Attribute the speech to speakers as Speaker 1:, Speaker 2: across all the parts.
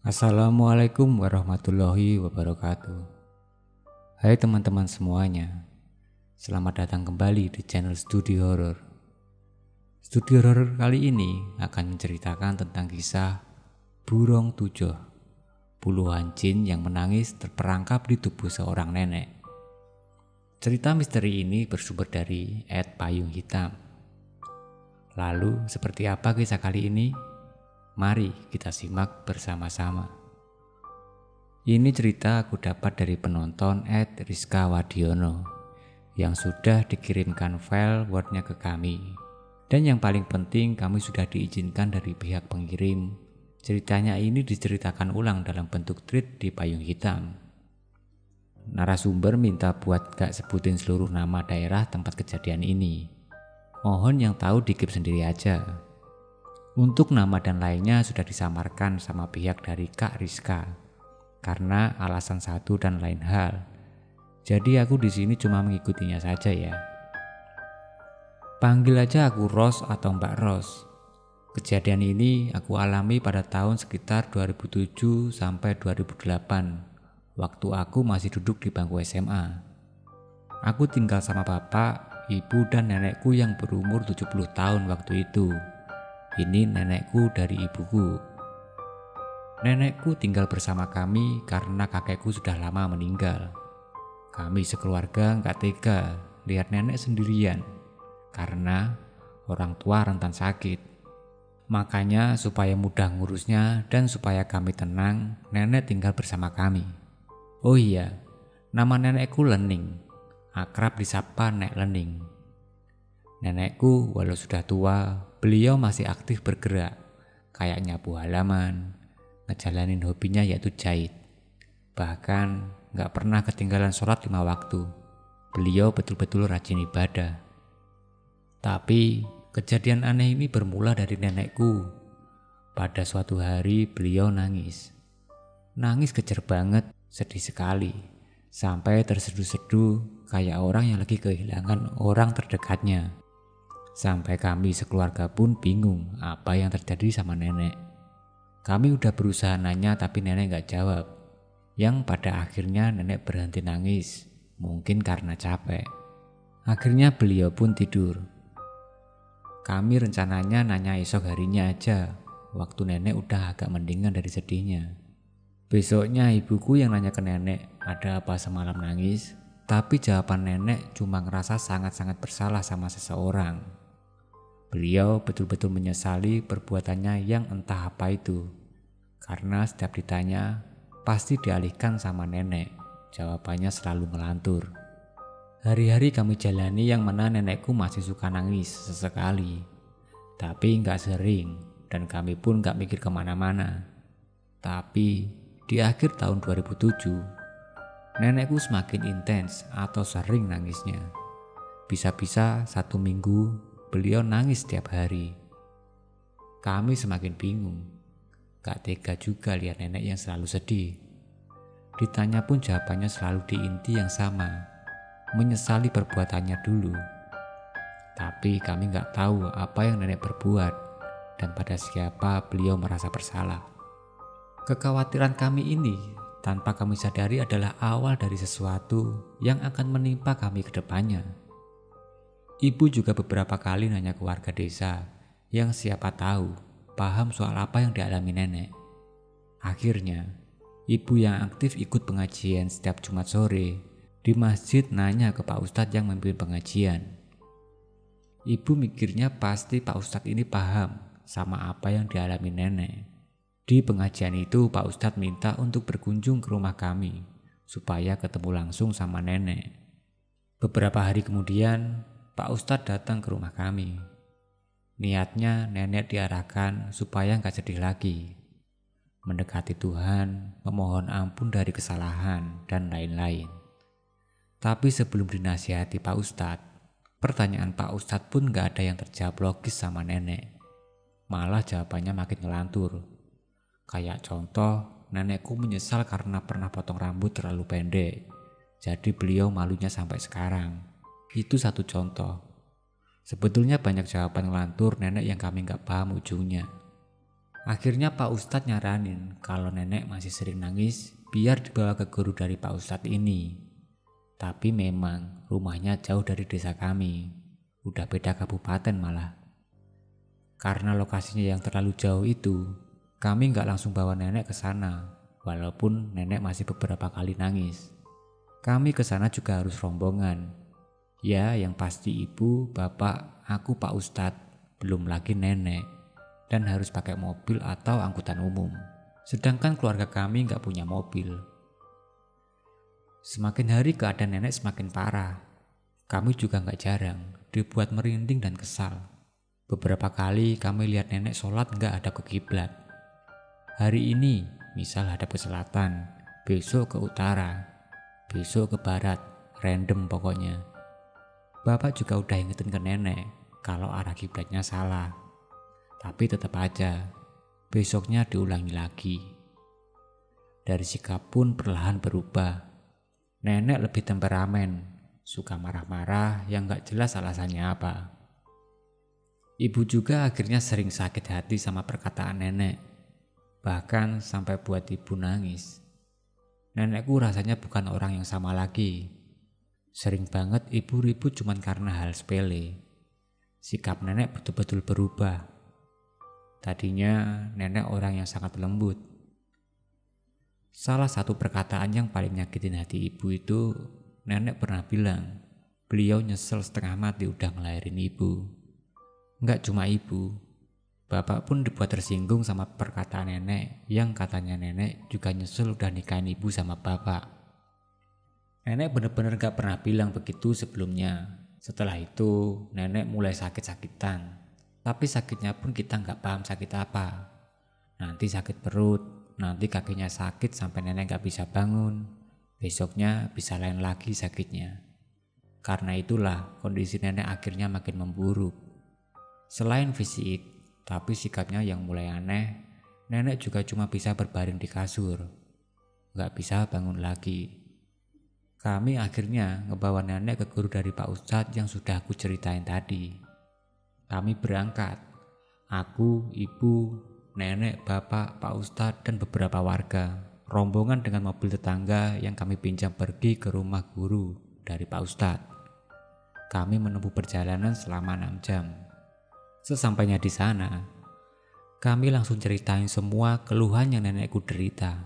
Speaker 1: Assalamualaikum warahmatullahi wabarakatuh. Hai teman-teman semuanya, selamat datang kembali di channel Studi Horor. Studi Horor kali ini akan menceritakan tentang kisah Burung Tujuh, puluhan jin yang menangis terperangkap di tubuh seorang nenek. Cerita misteri ini bersumber dari @payung hitam. Lalu seperti apa kisah kali ini? Mari kita simak bersama-sama. Ini cerita aku dapat dari penonton @Rizka Wadiono yang sudah dikirimkan file Word-nya ke kami. Dan yang paling penting, kami sudah diizinkan dari pihak pengirim. Ceritanya ini diceritakan ulang dalam bentuk tweet di payung hitam. Narasumber minta buat gak sebutin seluruh nama daerah tempat kejadian ini. Mohon yang tahu dikip sendiri aja. Untuk nama dan lainnya sudah disamarkan sama pihak dari Kak Rizka karena alasan satu dan lain hal. Jadi aku di sini cuma mengikutinya saja ya. Panggil aja aku Ros atau Mbak Ros. Kejadian ini aku alami pada tahun sekitar 2007 sampai 2008. Waktu aku masih duduk di bangku SMA. Aku tinggal sama bapak, ibu dan nenekku yang berumur 70 tahun waktu itu. Ini nenekku dari ibuku. Nenekku tinggal bersama kami karena kakekku sudah lama meninggal. Kami sekeluarga gak tega lihat nenek sendirian karena orang tua rentan sakit. Makanya supaya mudah ngurusnya dan supaya kami tenang, nenek tinggal bersama kami. Oh iya, nama nenekku Lening, akrab disapa Nek Lening. Nenekku walau sudah tua, beliau masih aktif bergerak, kayak nyapu halaman, ngejalanin hobinya yaitu jahit. Bahkan gak pernah ketinggalan sholat 5 waktu. Beliau betul-betul rajin ibadah. Tapi kejadian aneh ini bermula dari nenekku. Pada suatu hari beliau nangis. Nangis kejer banget, sedih sekali. Sampai terseduh-seduh kayak orang yang lagi kehilangan orang terdekatnya. Sampai kami sekeluarga pun bingung apa yang terjadi sama nenek. Kami udah berusaha nanya tapi nenek gak jawab. Yang pada akhirnya nenek berhenti nangis, mungkin karena capek. Akhirnya beliau pun tidur. Kami rencananya nanya esok harinya aja, waktu nenek udah agak mendingan dari sedihnya. Besoknya ibuku yang nanya ke nenek ada apa semalam nangis. Tapi jawaban nenek cuma ngerasa sangat-sangat bersalah sama seseorang. Beliau betul-betul menyesali perbuatannya yang entah apa itu. Karena setiap ditanya, pasti dialihkan sama nenek. Jawabannya selalu ngelantur. Hari-hari kami jalani yang mana nenekku masih suka nangis sesekali. Tapi gak sering, dan kami pun gak mikir kemana-mana. Tapi di akhir tahun 2007, nenekku semakin intens atau sering nangisnya. Bisa-bisa 1 minggu beliau nangis setiap hari. Kami semakin bingung. Gak tega juga lihat nenek yang selalu sedih. Ditanya pun jawabannya selalu di inti yang sama. Menyesali perbuatannya dulu. Tapi kami gak tahu apa yang nenek berbuat dan pada siapa beliau merasa bersalah. Kekhawatiran kami ini tanpa kami sadari adalah awal dari sesuatu yang akan menimpa kami ke depannya. Ibu juga beberapa kali nanya ke warga desa yang siapa tahu paham soal apa yang dialami nenek. Akhirnya, ibu yang aktif ikut pengajian setiap Jumat sore di masjid nanya ke Pak Ustadz yang memimpin pengajian. Ibu mikirnya pasti Pak Ustadz ini paham sama apa yang dialami nenek. Di pengajian itu Pak Ustadz minta untuk berkunjung ke rumah kami supaya ketemu langsung sama nenek. Beberapa hari kemudian Pak Ustadz datang ke rumah kami. Niatnya nenek diarahkan supaya gak sedih lagi. Mendekati Tuhan, memohon ampun dari kesalahan dan lain-lain. Tapi sebelum dinasihati Pak Ustadz, pertanyaan Pak Ustadz pun gak ada yang terjawab logis sama nenek. Malah jawabannya makin ngelantur. Kayak contoh, nenekku menyesal karena pernah potong rambut terlalu pendek. Jadi beliau malunya sampai sekarang. Itu satu contoh. Sebetulnya banyak jawaban ngelantur nenek yang kami gak paham ujungnya. Akhirnya Pak Ustadz nyaranin kalau nenek masih sering nangis biar dibawa ke guru dari Pak Ustadz ini. Tapi memang rumahnya jauh dari desa kami, udah beda kabupaten malah. Karena lokasinya yang terlalu jauh itu, kami nggak langsung bawa nenek ke sana, walaupun nenek masih beberapa kali nangis. Kami ke sana juga harus rombongan. Ya, yang pasti ibu, bapak, aku Pak Ustadz, belum lagi nenek, dan harus pakai mobil atau angkutan umum. Sedangkan keluarga kami nggak punya mobil. Semakin hari keadaan nenek semakin parah. Kami juga nggak jarang dibuat merinding dan kesal. Beberapa kali kami lihat nenek sholat nggak hadap ke kiblat. Hari ini misal hadap ke selatan, besok ke utara, besok ke barat, random pokoknya. Bapak juga udah ingetin ke nenek kalau arah kiblatnya salah. Tapi tetap aja, besoknya diulangi lagi. Dari sikap pun perlahan berubah. Nenek lebih temperamen, suka marah-marah yang gak jelas alasannya apa. Ibu juga akhirnya sering sakit hati sama perkataan nenek. Bahkan sampai buat ibu nangis. Nenekku rasanya bukan orang yang sama lagi. Sering banget ibu ribut cuman karena hal sepele. Sikap nenek betul-betul berubah. Tadinya nenek orang yang sangat lembut. Salah satu perkataan yang paling nyakitin hati ibu itu, nenek pernah bilang beliau nyesel setengah mati udah ngelahirin ibu. Nggak cuma ibu, bapak pun dibuat tersinggung sama perkataan nenek yang katanya nenek juga nyesel udah nikahin ibu sama bapak. Nenek bener-bener gak pernah bilang begitu sebelumnya. Setelah itu nenek mulai sakit-sakitan. Tapi sakitnya pun kita nggak paham sakit apa. Nanti sakit perut, nanti kakinya sakit sampai nenek nggak bisa bangun. Besoknya bisa lain lagi sakitnya. Karena itulah kondisi nenek akhirnya makin memburuk. Selain fisik, tapi sikapnya yang mulai aneh, nenek juga cuma bisa berbaring di kasur. Nggak bisa bangun lagi. Kami akhirnya ngebawa nenek ke guru dari Pak Ustadz yang sudah aku ceritain tadi. Kami berangkat, aku, ibu, nenek, bapak, Pak Ustadz, dan beberapa warga. Rombongan dengan mobil tetangga yang kami pinjam pergi ke rumah guru dari Pak Ustadz. Kami menempuh perjalanan selama 6 jam. Sesampainya di sana, kami langsung ceritain semua keluhan yang nenekku derita.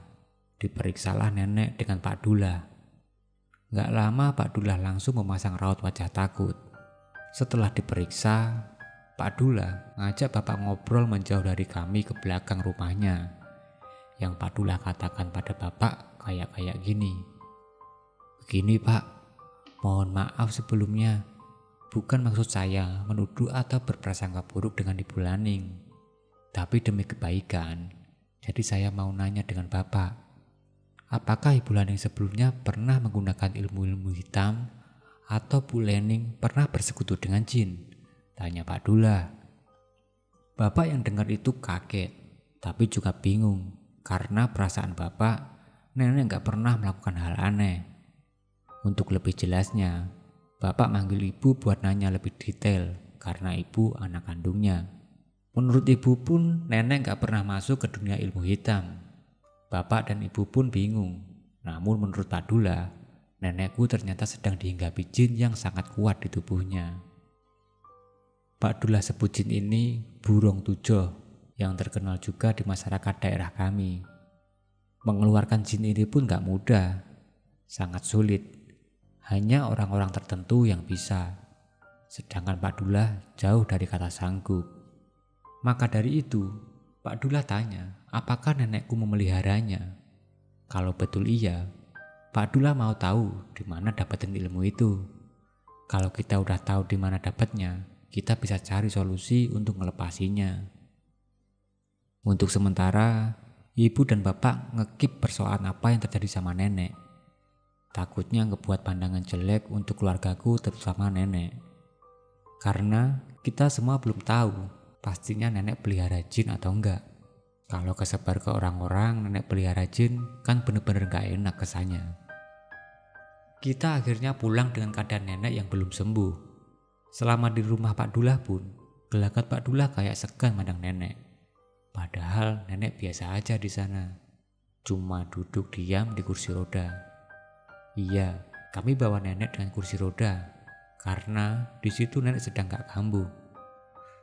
Speaker 1: Diperiksalah nenek dengan Pak Dullah. Gak lama Pak Dullah langsung memasang raut wajah takut. Setelah diperiksa, Pak Dullah ngajak bapak ngobrol menjauh dari kami ke belakang rumahnya. Yang Pak Dullah katakan pada bapak kayak gini. Begini Pak, mohon maaf sebelumnya. Bukan maksud saya menuduh atau berprasangka buruk dengan Ibu Laning. Tapi demi kebaikan, jadi saya mau nanya dengan bapak. Apakah Ibu Laning sebelumnya pernah menggunakan ilmu-ilmu hitam? Atau Bu Laning pernah bersekutu dengan jin? Tanya Pak Dullah. Bapak yang dengar itu kaget, tapi juga bingung karena perasaan bapak, nenek gak pernah melakukan hal aneh. Untuk lebih jelasnya, bapak manggil ibu buat nanya lebih detail karena ibu anak kandungnya. Menurut ibu pun nenek gak pernah masuk ke dunia ilmu hitam. Bapak dan ibu pun bingung. Namun menurut Pak Dullah, nenekku ternyata sedang dihinggapi jin yang sangat kuat di tubuhnya. Pak Dullah sebut jin ini Burung Tujoh yang terkenal juga di masyarakat daerah kami. Mengeluarkan jin ini pun gak mudah, sangat sulit. Hanya orang-orang tertentu yang bisa. Sedangkan Pak Dullah jauh dari kata sanggup. Maka dari itu, Pak Dullah tanya, apakah nenekku memeliharanya? Kalau betul iya, Pak Dullah mau tahu di mana dapetin ilmu itu. Kalau kita udah tahu di mana dapatnya, kita bisa cari solusi untuk melepasinya. Untuk sementara, ibu dan bapak ngekip persoalan apa yang terjadi sama nenek. Takutnya ngebuat pandangan jelek untuk keluargaku terutama nenek. Karena kita semua belum tahu pastinya nenek pelihara jin atau enggak. Kalau kesebar ke orang-orang nenek pelihara jin kan bener-bener gak enak kesannya. Kita akhirnya pulang dengan keadaan nenek yang belum sembuh. Selama di rumah Pak Dullah pun, gelagat Pak Dullah kayak segan mandang nenek. Padahal nenek biasa aja di sana, cuma duduk diam di kursi roda. Iya, kami bawa nenek dengan kursi roda karena di situ nenek sedang gak kambuh.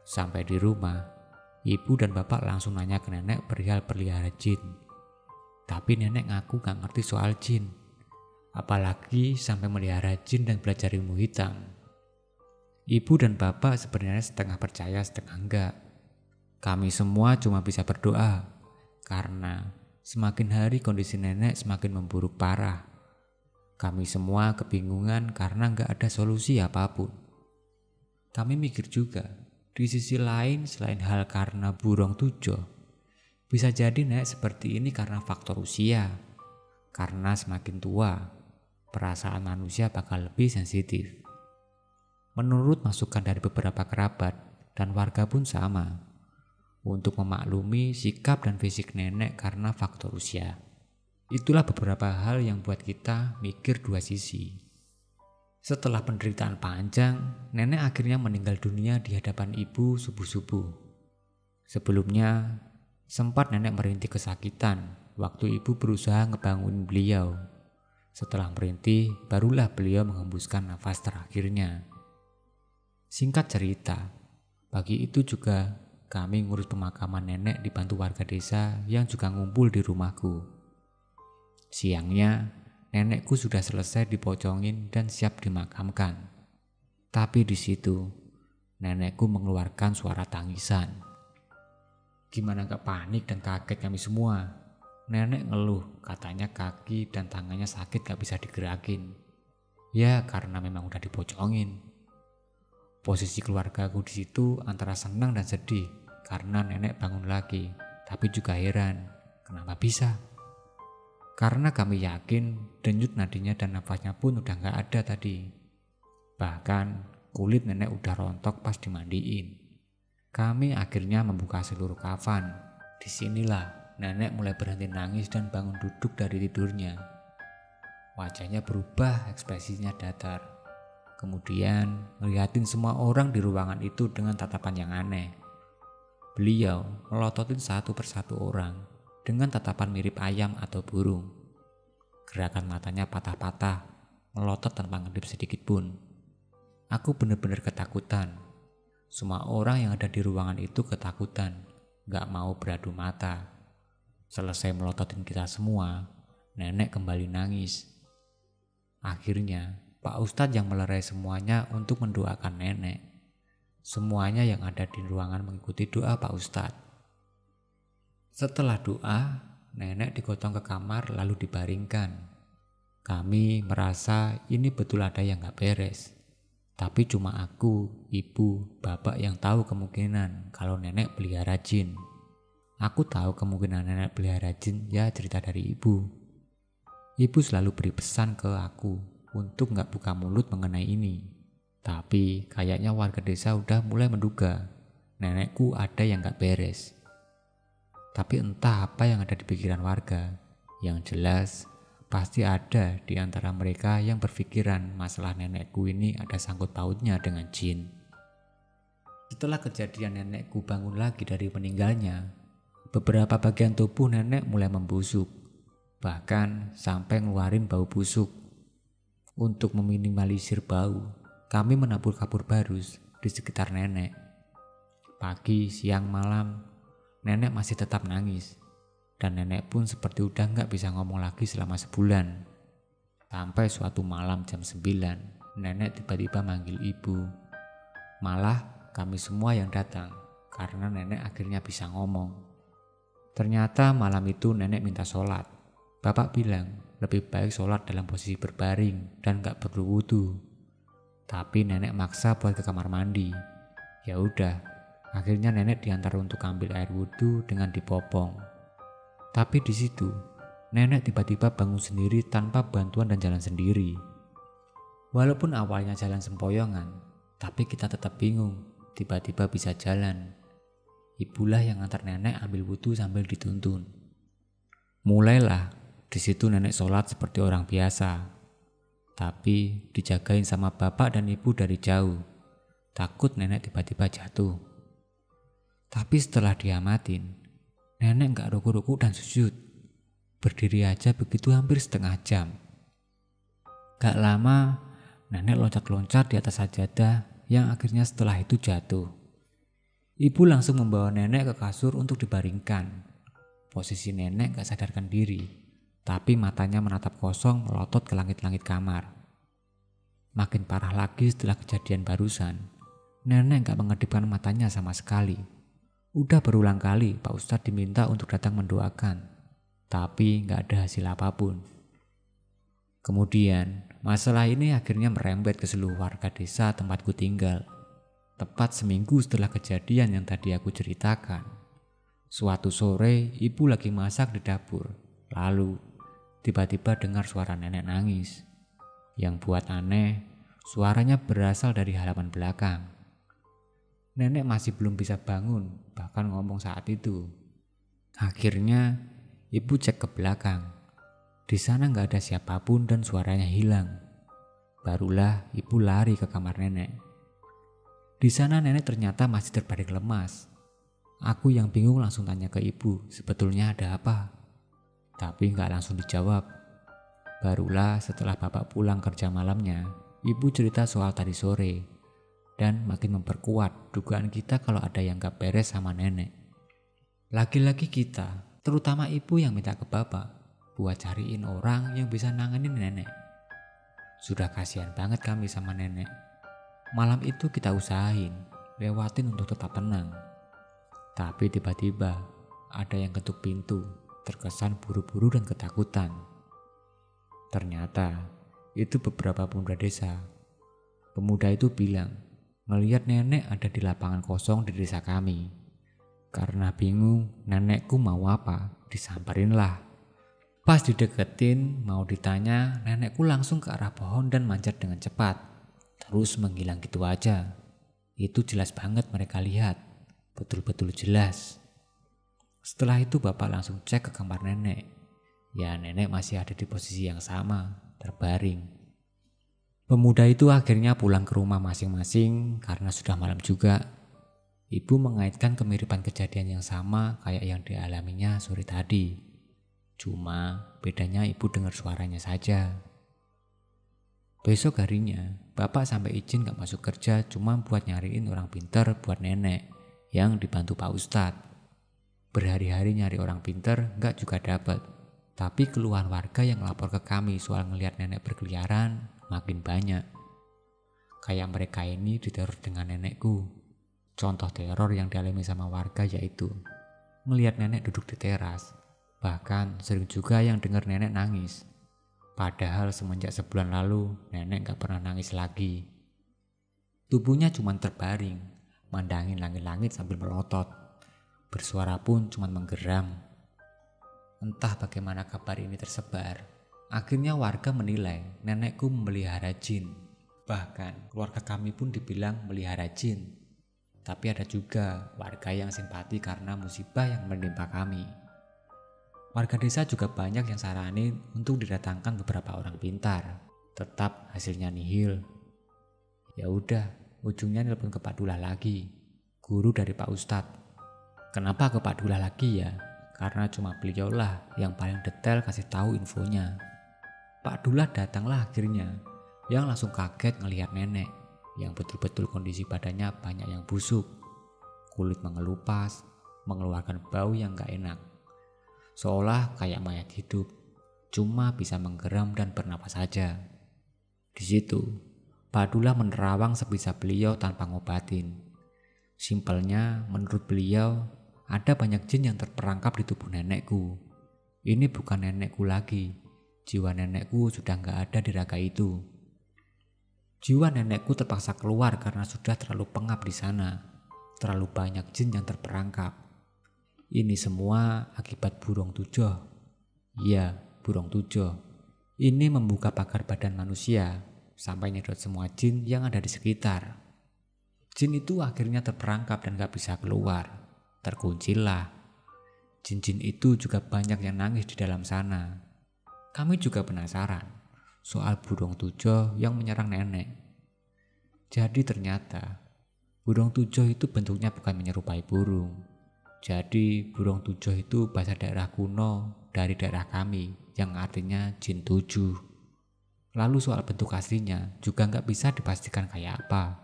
Speaker 1: Sampai di rumah, ibu dan bapak langsung nanya ke nenek perihal pelihara jin. Tapi nenek ngaku gak ngerti soal jin, apalagi sampai melihara jin dan belajar ilmu hitam. Ibu dan bapak sebenarnya setengah percaya setengah enggak. Kami semua cuma bisa berdoa karena semakin hari kondisi nenek semakin memburuk parah. Kami semua kebingungan karena enggak ada solusi apapun. Kami mikir juga, di sisi lain selain hal karena burung tujo, bisa jadi nenek seperti ini karena faktor usia. Karena semakin tua, perasaan manusia bakal lebih sensitif. Menurut masukan dari beberapa kerabat dan warga pun sama, untuk memaklumi sikap dan fisik nenek karena faktor usia. Itulah beberapa hal yang buat kita mikir dua sisi. Setelah penderitaan panjang, nenek akhirnya meninggal dunia di hadapan ibu subuh-subuh. Sebelumnya, sempat nenek merintih kesakitan waktu ibu berusaha ngebangunin beliau. Setelah merintih, barulah beliau menghembuskan nafas terakhirnya. Singkat cerita, pagi itu juga kami ngurus pemakaman nenek dibantu warga desa yang juga ngumpul di rumahku. Siangnya, nenekku sudah selesai dipocongin dan siap dimakamkan. Tapi di situ, nenekku mengeluarkan suara tangisan. Gimana gak panik dan kaget kami semua. Nenek ngeluh, katanya kaki dan tangannya sakit gak bisa digerakin. Ya karena memang udah dipocongin. Posisi keluargaku di situ antara senang dan sedih karena nenek bangun lagi, tapi juga heran kenapa bisa. Karena kami yakin denyut nadinya dan nafasnya pun udah gak ada tadi. Bahkan kulit nenek udah rontok pas dimandiin. Kami akhirnya membuka seluruh kafan. Disinilah nenek mulai berhenti nangis dan bangun duduk dari tidurnya. Wajahnya berubah, ekspresinya datar. Kemudian ngeliatin semua orang di ruangan itu dengan tatapan yang aneh. Beliau melototin satu persatu orang dengan tatapan mirip ayam atau burung. Gerakan matanya patah-patah, melotot tanpa ngedip sedikit pun. Aku benar-benar ketakutan. Semua orang yang ada di ruangan itu ketakutan, gak mau beradu mata. Selesai melototin kita semua, nenek kembali nangis. Akhirnya, Pak Ustadz yang melerai semuanya untuk mendoakan nenek. Semuanya yang ada di ruangan mengikuti doa Pak Ustadz. Setelah doa, nenek digotong ke kamar lalu dibaringkan. Kami merasa ini betul ada yang gak beres. Tapi cuma aku, ibu, bapak yang tahu kemungkinan kalau nenek pelihara jin. Aku tahu kemungkinan nenek pelihara jin ya cerita dari ibu. Ibu selalu beri pesan ke aku untuk gak buka mulut mengenai ini. Tapi kayaknya warga desa udah mulai menduga nenekku ada yang gak beres. Tapi entah apa yang ada di pikiran warga. Yang jelas pasti ada di antara mereka yang berpikiran masalah nenekku ini ada sangkut pautnya dengan jin. Setelah kejadian nenekku bangun lagi dari meninggalnya, beberapa bagian tubuh nenek mulai membusuk. Bahkan sampai ngeluarin bau busuk. Untuk meminimalisir bau, kami menabur kapur barus di sekitar nenek. Pagi, siang, malam, nenek masih tetap nangis. Dan nenek pun seperti udah gak bisa ngomong lagi selama sebulan. Sampai suatu malam jam 9, nenek tiba-tiba manggil ibu. Malah kami semua yang datang, karena nenek akhirnya bisa ngomong. Ternyata malam itu nenek minta sholat. Bapak bilang lebih baik sholat dalam posisi berbaring dan gak perlu wudu. Tapi nenek maksa buat ke kamar mandi. Ya udah, akhirnya nenek diantar untuk ambil air wudu dengan dipopong. Tapi di situ, nenek tiba-tiba bangun sendiri tanpa bantuan dan jalan sendiri. Walaupun awalnya jalan sempoyongan, tapi kita tetap bingung, tiba-tiba bisa jalan. Ibulah yang ngantar nenek ambil wudu sambil dituntun. Mulailah, di situ nenek sholat seperti orang biasa. Tapi dijagain sama bapak dan ibu dari jauh. Takut nenek tiba-tiba jatuh. Tapi setelah diamatin, Nenek gak ruku-ruku dan sujud. Berdiri aja begitu hampir setengah jam. Gak lama, nenek loncat-loncat di atas sajadah yang akhirnya setelah itu jatuh. Ibu langsung membawa nenek ke kasur untuk dibaringkan. Posisi nenek gak sadarkan diri, tapi matanya menatap kosong melotot ke langit-langit kamar. Makin parah lagi setelah kejadian barusan. Nenek gak mengedipkan matanya sama sekali. Udah berulang kali Pak Ustadz diminta untuk datang mendoakan, tapi gak ada hasil apapun. Kemudian, masalah ini akhirnya merembet ke seluruh warga desa tempatku tinggal. Tepat seminggu setelah kejadian yang tadi aku ceritakan. Suatu sore, ibu lagi masak di dapur. Lalu, tiba-tiba dengar suara nenek nangis. Yang buat aneh, suaranya berasal dari halaman belakang. Nenek masih belum bisa bangun, bahkan ngomong saat itu. Akhirnya, ibu cek ke belakang. Di sana gak ada siapapun dan suaranya hilang. Barulah ibu lari ke kamar nenek. Di sana nenek ternyata masih terbaring lemas. Aku yang bingung langsung tanya ke ibu, sebetulnya ada apa? Tapi gak langsung dijawab. Barulah setelah bapak pulang kerja malamnya, ibu cerita soal tadi sore. Dan makin memperkuat dugaan kita kalau ada yang gak beres sama nenek. Lagi-lagi kita, terutama ibu yang minta ke bapak buat cariin orang yang bisa nanganin nenek. Sudah kasihan banget kami sama nenek. Malam itu kita usahain lewatin untuk tetap tenang. Tapi tiba-tiba ada yang ketuk pintu, terkesan buru-buru dan ketakutan. Ternyata itu beberapa pemuda desa. Pemuda itu bilang ngelihat nenek ada di lapangan kosong di desa kami. Karena bingung nenekku mau apa, disamperin lah. Pas dideketin, mau ditanya, nenekku langsung ke arah pohon dan manjat dengan cepat. Terus menghilang gitu aja. Itu jelas banget mereka lihat. Betul-betul jelas. Setelah itu bapak langsung cek ke kamar nenek. Ya nenek masih ada di posisi yang sama, terbaring. Pemuda itu akhirnya pulang ke rumah masing-masing karena sudah malam juga. Ibu mengaitkan kemiripan kejadian yang sama kayak yang dialaminya sore tadi. Cuma bedanya ibu dengar suaranya saja. Besok harinya, bapak sampai izin gak masuk kerja cuma buat nyariin orang pinter buat nenek yang dibantu Pak Ustadz. Berhari-hari nyari orang pinter gak juga dapat. Tapi keluhan warga yang lapor ke kami soal ngelihat nenek berkeliaran makin banyak. Kayak mereka ini diteror dengan nenekku. Contoh teror yang dialami sama warga yaitu ngelihat nenek duduk di teras. Bahkan sering juga yang dengar nenek nangis. Padahal semenjak sebulan lalu nenek gak pernah nangis lagi. Tubuhnya cuma terbaring, mandangin langit-langit sambil melotot. Bersuara pun cuma menggeram. Entah bagaimana kabar ini tersebar. Akhirnya warga menilai nenekku memelihara jin. Bahkan keluarga kami pun dibilang melihara jin. Tapi ada juga warga yang simpati karena musibah yang menimpa kami. Warga desa juga banyak yang saranin untuk didatangkan beberapa orang pintar. Tetap hasilnya nihil. Ya udah, ujungnya nelpon ke Pak Dullah lagi, guru dari Pak Ustadz. Kenapa ke Pak Dullah lagi ya? Karena cuma beliau lah yang paling detail kasih tahu infonya. Pak Dullah datanglah akhirnya, yang langsung kaget ngelihat nenek, yang betul-betul kondisi badannya banyak yang busuk. Kulit mengelupas, mengeluarkan bau yang gak enak. Seolah kayak mayat hidup, cuma bisa menggeram dan bernapas saja. Di situ, Pak Dullah menerawang sebisa beliau tanpa ngobatin. Simpelnya, menurut beliau, ada banyak jin yang terperangkap di tubuh nenekku. Ini bukan nenekku lagi, jiwa nenekku sudah gak ada di raga itu. Jiwa nenekku terpaksa keluar karena sudah terlalu pengap di sana. Terlalu banyak jin yang terperangkap. Ini semua akibat burung tujoh. Iya, burung tujoh. Ini membuka pagar badan manusia sampai nyedot semua jin yang ada di sekitar. Jin itu akhirnya terperangkap dan gak bisa keluar. Terkuncilah. Jin-jin itu juga banyak yang nangis di dalam sana. Kami juga penasaran soal burung tujoh yang menyerang nenek. Jadi ternyata burung tujoh itu bentuknya bukan menyerupai burung. Jadi burung tujoh itu bahasa daerah kuno dari daerah kami yang artinya jin tujuh. Lalu soal bentuk aslinya juga nggak bisa dipastikan kayak apa.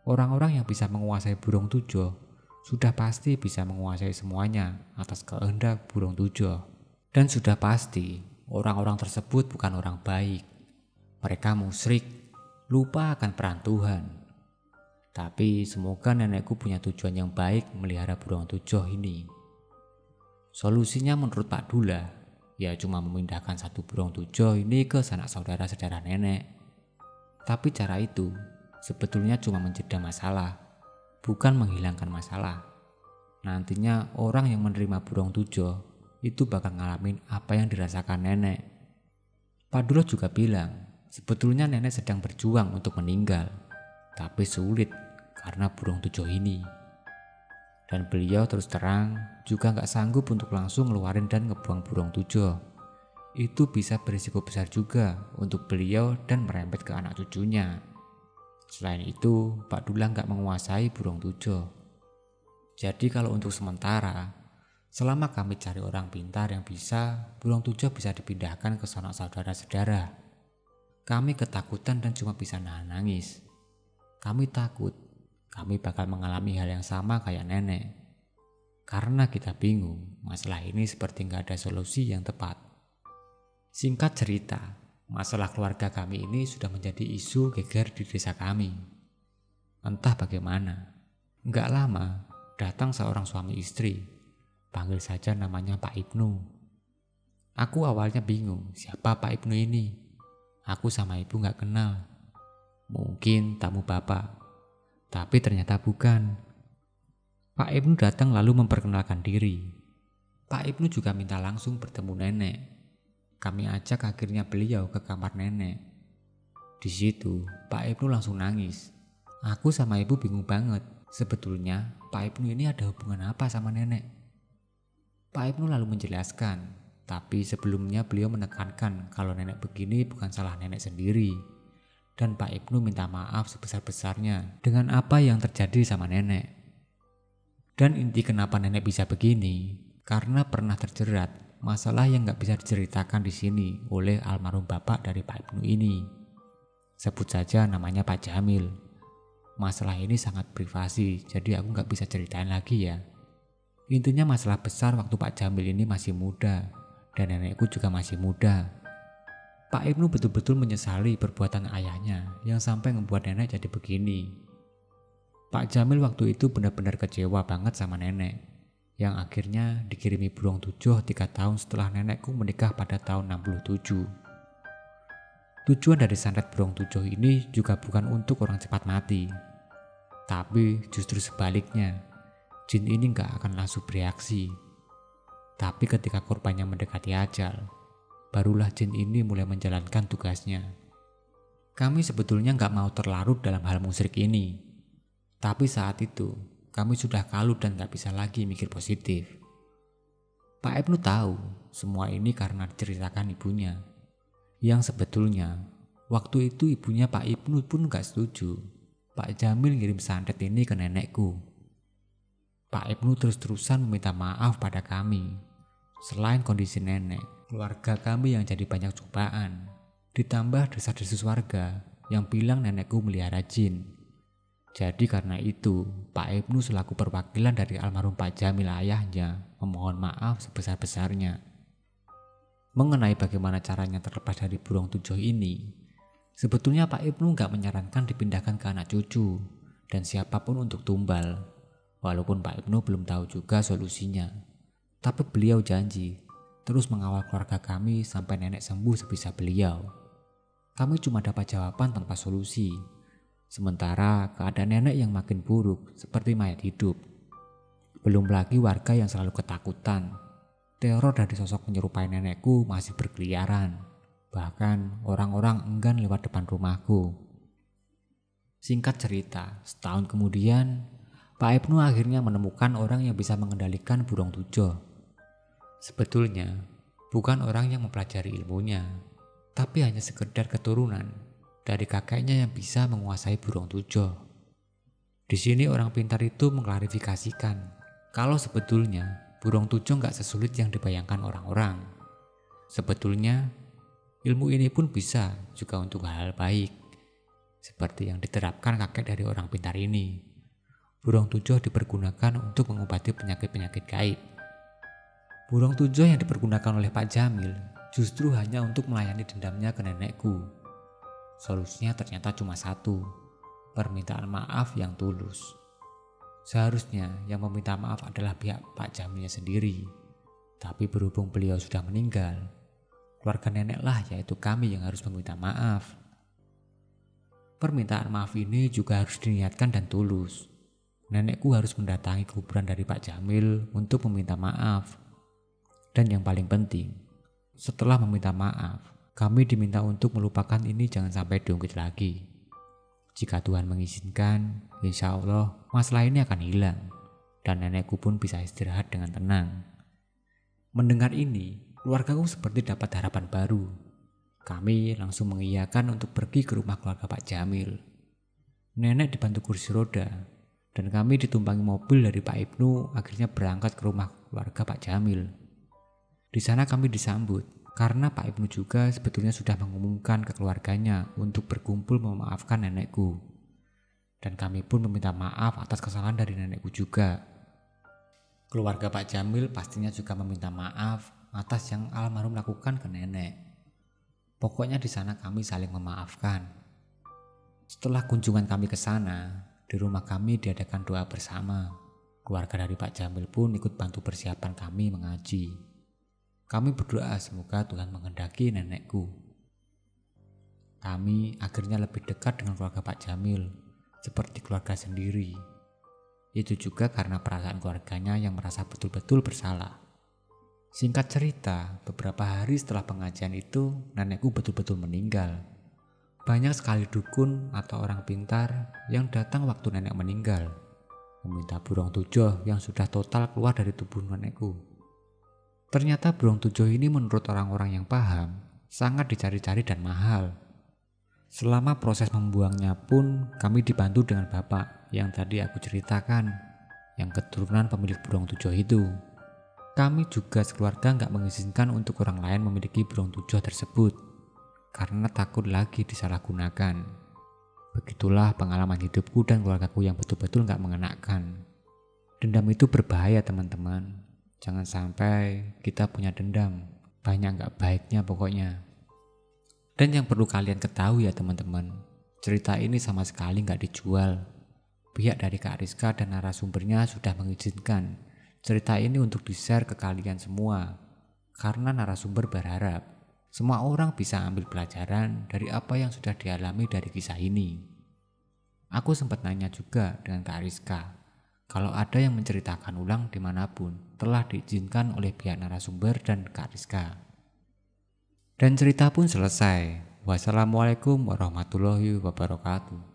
Speaker 1: Orang-orang yang bisa menguasai burung tujoh sudah pasti bisa menguasai semuanya atas kehendak burung tujoh. Dan sudah pasti orang-orang tersebut bukan orang baik. Mereka musyrik, lupa akan peran Tuhan. Tapi semoga nenekku punya tujuan yang baik melihara burung tujoh ini. Solusinya menurut Pak Dula, ya cuma memindahkan satu burung tujoh ini ke sanak saudara-saudara nenek. Tapi cara itu sebetulnya cuma mencegah masalah, bukan menghilangkan masalah. Nantinya orang yang menerima burung tujoh itu bakal ngalamin apa yang dirasakan nenek. Pak Dula juga bilang, sebetulnya nenek sedang berjuang untuk meninggal, tapi sulit karena burung tujoh ini. Dan beliau terus terang juga gak sanggup untuk langsung ngeluarin dan ngebuang burung tujoh. Itu bisa berisiko besar juga untuk beliau dan merembet ke anak cucunya. Selain itu, Pak Dula gak menguasai burung tujoh. Jadi kalau untuk sementara, selama kami cari orang pintar yang bisa, burung tujoh bisa dipindahkan ke sanak saudara-saudara. Kami ketakutan dan cuma bisa nahan nangis. Kami takut kami bakal mengalami hal yang sama kayak nenek. Karena kita bingung, masalah ini seperti gak ada solusi yang tepat. Singkat cerita, masalah keluarga kami ini sudah menjadi isu geger di desa kami. Entah bagaimana, gak lama datang seorang suami istri, panggil saja namanya Pak Ibnu. Aku awalnya bingung siapa Pak Ibnu ini. Aku sama ibu gak kenal. Mungkin tamu bapak. Tapi ternyata bukan. Pak Ibnu datang lalu memperkenalkan diri. Pak Ibnu juga minta langsung bertemu nenek. Kami ajak akhirnya beliau ke kamar nenek. Di situ Pak Ibnu langsung nangis. Aku sama ibu bingung banget. Sebetulnya Pak Ibnu ini ada hubungan apa sama nenek? Pak Ibnu lalu menjelaskan, tapi sebelumnya beliau menekankan kalau nenek begini bukan salah nenek sendiri. Dan Pak Ibnu minta maaf sebesar-besarnya dengan apa yang terjadi sama nenek. Dan inti kenapa nenek bisa begini, karena pernah terjerat masalah yang gak bisa diceritakan di sini oleh almarhum bapak dari Pak Ibnu ini. Sebut saja namanya Pak Jamil. Masalah ini sangat privasi, jadi aku gak bisa ceritain lagi ya. Intinya masalah besar waktu Pak Jamil ini masih muda, dan nenekku juga masih muda. Pak Ibnu betul-betul menyesali perbuatan ayahnya yang sampai membuat nenek jadi begini. Pak Jamil waktu itu benar-benar kecewa banget sama nenek, yang akhirnya dikirimi burung tujoh 3 tahun setelah nenekku menikah pada tahun 67. Tujuan dari santet burung tujoh ini juga bukan untuk orang cepat mati. Tapi justru sebaliknya, jin ini gak akan langsung bereaksi. Tapi ketika korbannya mendekati ajal, barulah jin ini mulai menjalankan tugasnya. Kami sebetulnya gak mau terlarut dalam hal musyrik ini. Tapi saat itu, kami sudah kalut dan gak bisa lagi mikir positif. Pak Ibnu tahu semua ini karena diceritakan ibunya. Yang sebetulnya, waktu itu ibunya Pak Ibnu pun gak setuju Pak Jamil ngirim santet ini ke nenekku. Pak Ibnu terus-terusan meminta maaf pada kami. Selain kondisi nenek, keluarga kami yang jadi banyak cobaan, ditambah desas-desus warga yang bilang nenekku melihara jin. Jadi karena itu, Pak Ibnu selaku perwakilan dari almarhum Pak Jamil ayahnya memohon maaf sebesar-besarnya. Mengenai bagaimana caranya terlepas dari burung tujoh ini, sebetulnya Pak Ibnu gak menyarankan dipindahkan ke anak cucu dan siapapun untuk tumbal. Walaupun Pak Ibnu belum tahu juga solusinya, tapi beliau janji terus mengawal keluarga kami sampai nenek sembuh sebisa beliau. Kami cuma dapat jawaban tanpa solusi. Sementara keadaan nenek yang makin buruk seperti mayat hidup. Belum lagi warga yang selalu ketakutan. Teror dari sosok menyerupai nenekku masih berkeliaran. Bahkan orang-orang enggan lewat depan rumahku. Singkat cerita, setahun kemudian Pak Ibnu akhirnya menemukan orang yang bisa mengendalikan burung tujoh. Sebetulnya bukan orang yang mempelajari ilmunya, tapi hanya sekedar keturunan dari kakeknya yang bisa menguasai burung tujoh. Di sini orang pintar itu mengklarifikasikan Kalau sebetulnya burung tujuh nggak sesulit yang dibayangkan orang-orang. Sebetulnya ilmu ini pun bisa juga untuk hal baik, seperti yang diterapkan kakek dari orang pintar ini. Burung tujuh dipergunakan untuk mengobati penyakit-penyakit gaib. Burung tujuh yang dipergunakan oleh Pak Jamil justru hanya untuk melayani dendamnya ke nenekku. Solusinya ternyata cuma satu, permintaan maaf yang tulus. Seharusnya yang meminta maaf adalah pihak Pak Jamilnya sendiri. Tapi berhubung beliau sudah meninggal, keluarga neneklah yaitu kami yang harus meminta maaf. Permintaan maaf ini juga harus diniatkan dan tulus. Nenekku harus mendatangi kuburan dari Pak Jamil untuk meminta maaf. Dan yang paling penting, setelah meminta maaf, kami diminta untuk melupakan ini jangan sampai diungkit lagi. Jika Tuhan mengizinkan, insya Allah masalah ini akan hilang dan nenekku pun bisa istirahat dengan tenang. Mendengar ini, keluargaku seperti dapat harapan baru. Kami langsung mengiyakan untuk pergi ke rumah keluarga Pak Jamil. Nenek dibantu kursi roda dan kami ditumpangi mobil dari Pak Ibnu akhirnya berangkat ke rumah keluarga Pak Jamil. Di sana kami disambut karena Pak Ibnu juga sebetulnya sudah mengumumkan ke keluarganya untuk berkumpul memaafkan nenekku. Dan kami pun meminta maaf atas kesalahan dari nenekku juga. Keluarga Pak Jamil pastinya juga meminta maaf atas yang almarhum lakukan ke nenek. Pokoknya di sana kami saling memaafkan. Setelah kunjungan kami ke sana, di rumah kami diadakan doa bersama. Keluarga dari Pak Jamil pun ikut bantu persiapan kami mengaji. Kami berdoa semoga Tuhan menghendaki nenekku. Kami akhirnya lebih dekat dengan keluarga Pak Jamil, seperti keluarga sendiri. Itu juga karena perasaan keluarganya yang merasa betul-betul bersalah. Singkat cerita, beberapa hari setelah pengajian itu, nenekku betul-betul meninggal. Banyak sekali dukun atau orang pintar yang datang waktu nenek meninggal, meminta burung tujuh yang sudah total keluar dari tubuh nenekku. Ternyata burung tujuh ini menurut orang-orang yang paham sangat dicari-cari dan mahal. Selama proses membuangnya pun kami dibantu dengan bapak yang tadi aku ceritakan, yang keturunan pemilik burung tujuh itu. Kami juga sekeluarga nggak mengizinkan untuk orang lain memiliki burung tujuh tersebut karena takut lagi disalahgunakan. Begitulah pengalaman hidupku dan keluargaku yang betul-betul nggak mengenakan. Dendam itu berbahaya teman-teman. Jangan sampai kita punya dendam, banyak gak baiknya pokoknya. Dan yang perlu kalian ketahui ya teman-teman, cerita ini sama sekali gak dijual. Pihak dari Kak Rizka dan narasumbernya sudah mengizinkan cerita ini untuk di-share ke kalian semua. Karena narasumber berharap semua orang bisa ambil pelajaran dari apa yang sudah dialami dari kisah ini. Aku sempat nanya juga dengan Kak Rizka, kalau ada yang menceritakan ulang dimanapun telah diizinkan oleh pihak narasumber dan Kak Rizka. Dan cerita pun selesai. Wassalamualaikum warahmatullahi wabarakatuh.